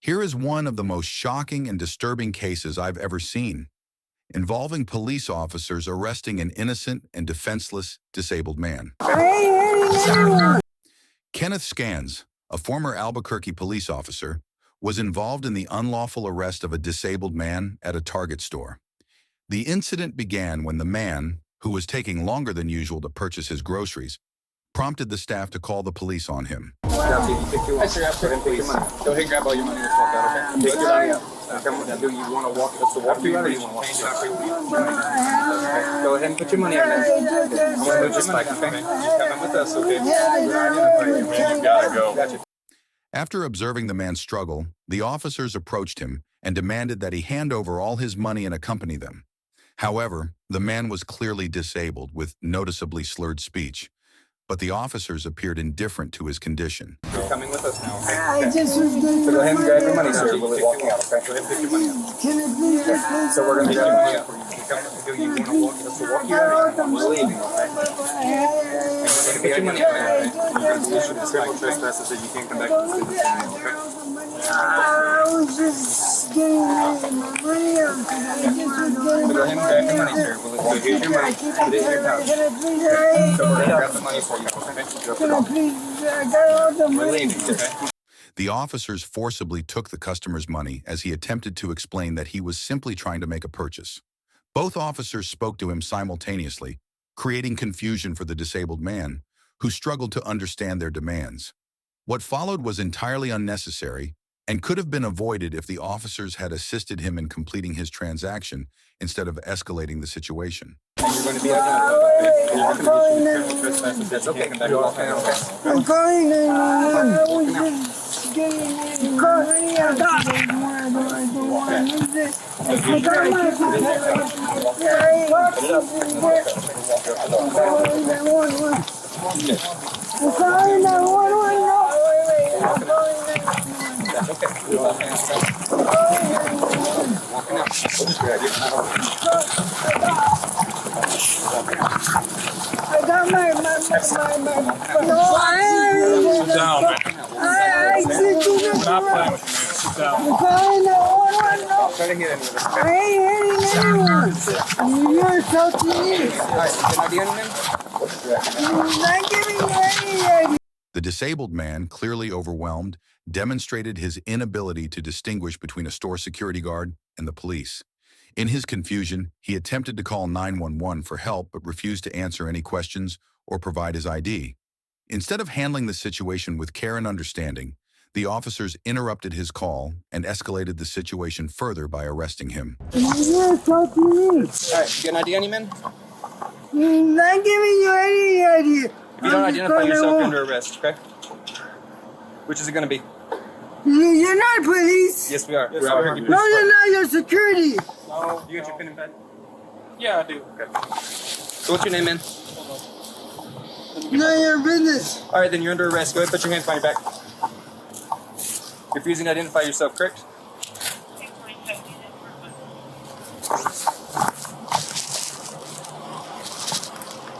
Here is one of the most shocking and disturbing cases I've ever seen, involving police officers arresting an innocent and defenseless disabled man. Kenneth Skanez, a former Albuquerque police officer, was involved in the unlawful arrest of a disabled man at a Target store. The incident began when the man, who was taking longer than usual to purchase his groceries, prompted the staff to call the police on him. Go ahead and grab all your money and walk out, okay? Take your money out. Do you want to walk us to walk you or do you want to walk? Go ahead and put your money on there. I'm going to move this back, okay? Just come in with us, okay? You gotta go. Gotcha. After observing the man struggle, the officers approached him and demanded that he hand over all his money and accompany them. However, the man was clearly disabled with noticeably slurred speech, but the officers appeared indifferent to his condition. You're coming with us now, okay? I just was going So go ahead and grab your money, sir. We'll walk out, okay? Go ahead and pick your money up. Can it be this? So we're going to grab your money up for you. Do you want to walk us to walk you or do you want to leave, okay? And pick your money up, okay? You should have criminal trespasses that you can't come back to the city, okay? I was just getting my money out. I just was getting Go ahead and grab your money, sir. We'll here's your money. Put it in your pouch. Can I please? So we're going to grab the money for you, okay? Can I please? I got all the We're money. leaving, okay? The officers forcibly took the customer's money as he attempted to explain that he was simply trying to make a purchase. Both officers spoke to him simultaneously, creating confusion for the disabled man, who struggled to understand their demands. What followed was entirely unnecessary and could have been avoided if the officers had assisted him in completing his transaction instead of escalating the situation. You're going to be identified, okay? You're going to be criminal trespasses. That's okay. Come back and walk out, okay? I'm calling 911. I was just getting my money out. I don't want to lose it. I got my money. I'm calling 911. I'm calling 911. That's okay. Walking out. We'll just grab you. I got my no, Sit down, man. I said you We're not playing with you, man. Sit down. I'm calling 911. No, Try to get in with us, okay? I ain't hitting anyone. You're talking to me. All right, good idea, man? You're not giving me any idea. The disabled man, clearly overwhelmed, demonstrated his inability to distinguish between a store security guard and the police. In his confusion, he attempted to call 911 for help but refused to answer any questions or provide his ID. Instead of handling the situation with care and understanding, the officers interrupted his call and escalated the situation further by arresting him. You're talking to me. All right, get an ID, man? You're not giving you any idea. If you don't identify yourself, you're under arrest, okay? Which is it going to be? You're not police. Yes, we are. Yes, We're sir. Albuquerque No, Police you're not. You're security. No. You got your pen and pad? Yeah, I do. Okay. So what's your name, man? None of your business. All right, then you're under arrest. Go ahead, put your hands behind your back. You're refusing to identify yourself, correct?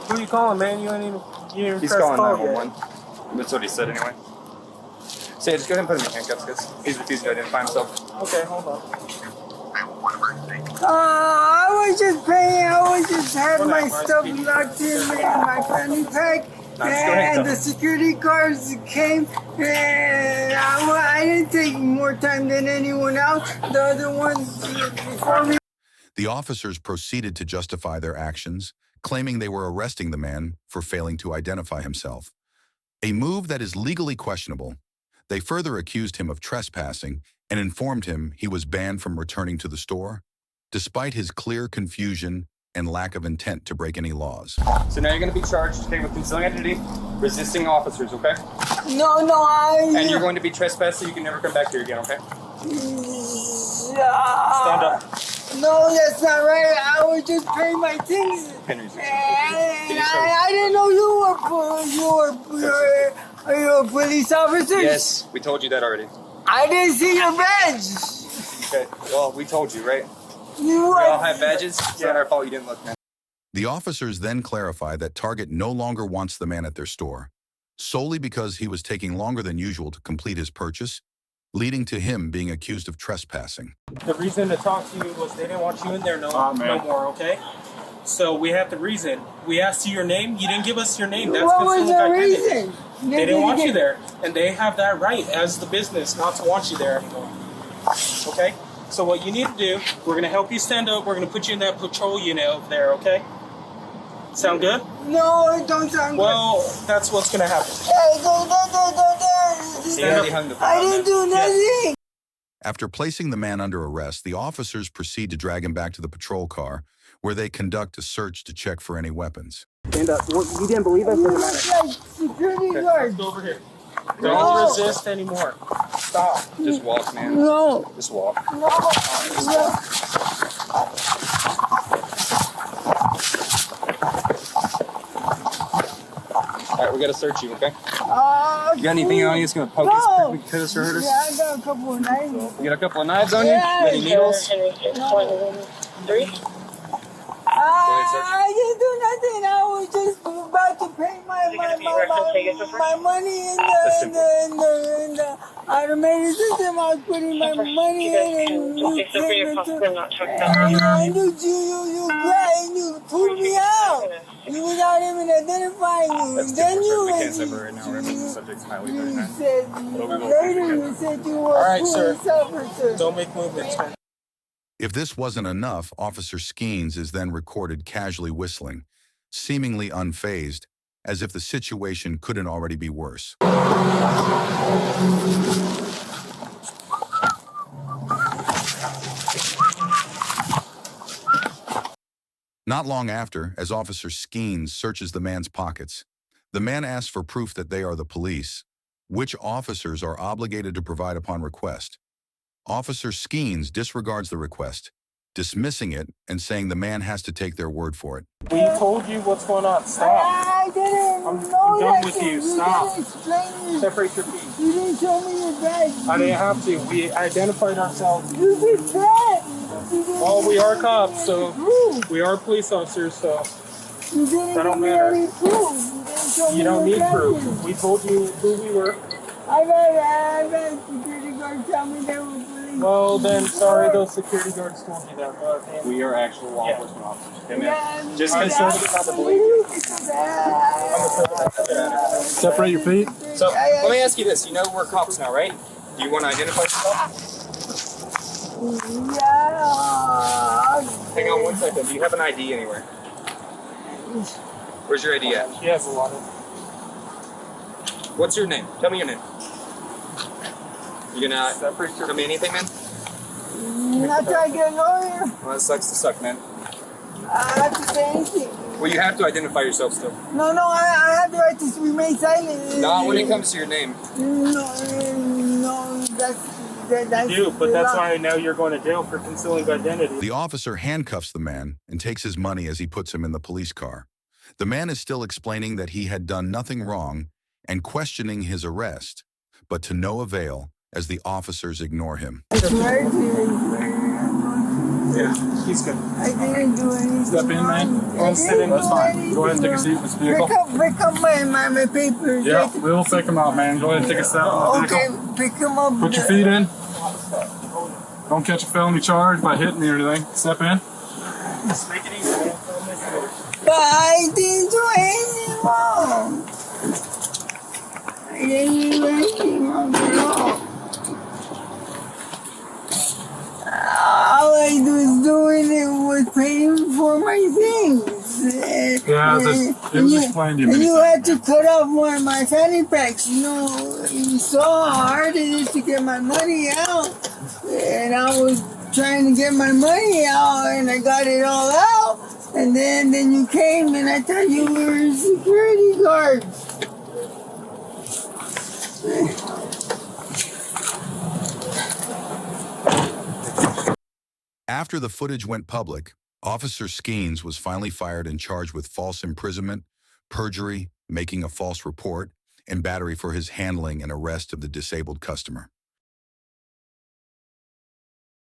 Who you calling, man? You ain't even. You ain't He's pressed calling call yet. 911. That's what he said anyway. So yeah, just go ahead and put him in handcuffs, because he's refusing to identify himself. Okay, hold on. I was just paying. I was just had my stuff locked in my fanny pack. And the security guards came, and I didn't take more time than anyone else. The other ones before me. The officers proceeded to justify their actions, claiming they were arresting the man for failing to identify himself, a move that is legally questionable. They further accused him of trespassing and informed him he was banned from returning to the store, despite his clear confusion and lack of intent to break any laws. So now you're going to be charged, okay, with concealing identity, resisting officers, okay? No, And you're going to be trespassed, so you can never come back here again, okay? Stand up. No, that's not right. I was just paying my things. Henry's. And I didn't know you were police officers. Yes, we told you that already. I didn't see your badge. Okay, well, we told you, right? You We all have badges. It's not our fault you didn't look, man. The officers then clarified that Target no longer wants the man at their store, solely because he was taking longer than usual to complete his purchase leading to him being accused of trespassing. The reason to talk to you was they didn't want you in there no more, okay? So we have the reason. We asked you your name. You didn't give us your name. That's What was concealing the identity. reason? They didn't want you there. And they have that right as the business not to want you there anymore. Okay? So what you need to do, we're going to help you stand up. We're going to put you in that patrol unit over there, okay? Sound good? No, it don't sound Well, that's what's going to happen. good. Hey, Stand up. I didn't do nothing. After placing the man under arrest, the officers proceed to drag him back to the patrol car, where they conduct a search to check for any weapons. Stand up. You didn't believe us? Doesn't matter. Like security Let's guard. go over here. No. Don't resist anymore. Stop. Just walk, man. No. Just walk. No. No. All right, we gotta search you, okay? You got anything on you that's gonna poke us, prick us, or hurt us? Yeah, I got a couple of knives. You got a couple of knives on you? Yeah. Any needles? I didn't do nothing. I was just about to pay my money in the automated system. I was putting my money in and you came and you pulled me out. You without even identifying you. That's And then different. We you can't separate right now. Remember, the subject's highly you veterinary. said later you said you were All right, a sir. police officer. Don't make movements, man. If this wasn't enough, Officer Skeens is then recorded casually whistling, seemingly unfazed, as if the situation couldn't already be worse. Not long after, as Officer Skeens searches the man's pockets, the man asks for proof that they are the police, which officers are obligated to provide upon request. Officer Skeens disregards the request, dismissing it and saying the man has to take their word for it. We told you what's going on. Stop. I didn't I'm know done that. with you. You Stop. didn't explain it. Separate your feet. You didn't show me your badge. I didn't have to. We identified ourselves. You just said. Well, we are cops, so Proof. we are police officers, so You didn't that don't give me matter. any proof. You didn't show me you don't your need proof. badges. We told you who we were. I got security guard tell me they were police. Well, then, sorry, those security guards told you that. But, We are actual law enforcement officers. Okay, man? Just I'm because sorry about the belief. Separate your feet. So, let me ask you this. You know we're cops now, right? Do you want to identify yourself? Yeah. Hang on one second. Do you have an ID anywhere? Where's your ID at? He has a lot of. What's your name? Tell me your name. You gonna Separate your tell me anything, man? Not trying to get a lawyer. Well, that sucks to suck, man. I have to say anything. Well, you have to identify yourself still. No, I have the right to remain silent. Not when it comes to your name. No, that's You do, but that's why now you're going to jail for concealing identity. The officer handcuffs the man and takes his money as he puts him in the police car. The man is still explaining that he had done nothing wrong and questioning his arrest, but to no avail as the officers ignore him. I swear to you. Yeah, he's good. I didn't do anything. Step in, man. Go sit in. That's fine. Go ahead and take a seat in this vehicle. Pick up my papers. Yeah, we'll pick them out, man. Go ahead and take a step in the Okay, vehicle. pick them up. Put your feet in. Don't catch a felony charge by hitting me or anything. Step in. Just make it easy, man. But I didn't do anything wrong. I didn't do anything wrong at all. All I was doing it was paying for my things. Yeah, it was explained to you. And you had to cut off one of my fanny packs. You know, you saw how hard it is to get my money out. And I was trying to get my money out, and I got it all out. And then you came, and I thought you were a security guard. After the footage went public, Officer Skeens was finally fired and charged with false imprisonment, perjury, making a false report, and battery for his handling and arrest of the disabled customer.